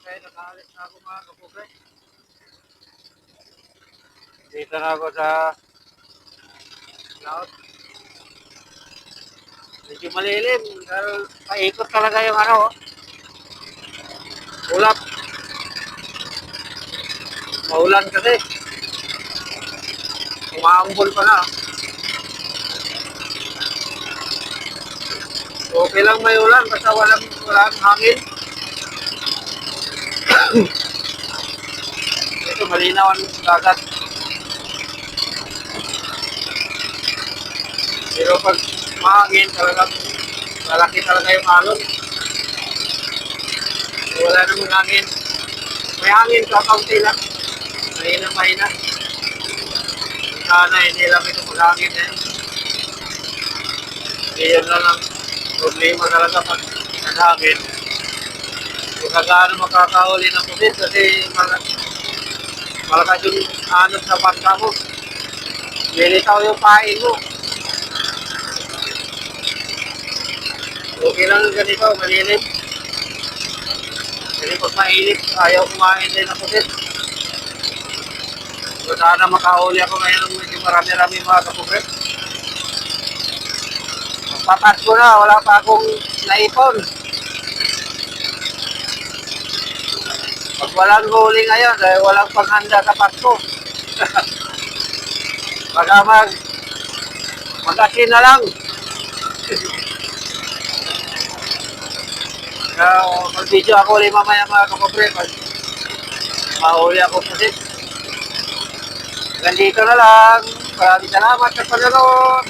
kaya nakaalis na ako mga kapobre. Dito na ako sa laot. Medyo malilim. Pero paikot talaga yung ano. Ulap. Maulan kasi. Umaambol pa na. Okay lang may ulan. Basta walang hangin. Ito malinaw ang dagat. Pero pag mahangin talagang malaki talaga yung alon. Wala namang hangin. May hangin ka, kaunti lang. Mahina. Sana hindi lang ito maghangin eh. Iyon lang ang problema talaga pag naghangin. Kung kagaano makakauli ng pusit kasi malakas yung anot sa pagka mo. Lilitaw yung pain mo. Okay lang ganito, malilim. Kasi pag mainit, ayaw kumain din ng pusit. So sana makahuli ako ngayon ng medyo marami-rami mga kapobre. Patas ko na, wala pa akong naipon. Pag walang huli ngayon, dahil walang panghanda sa Pasko. Baka mag-asin na lang. Mag-video ako ulit mamaya mga kapobre. Pag mahuli ako pusit. Ganito na lang. Maraming salamat sa panonood.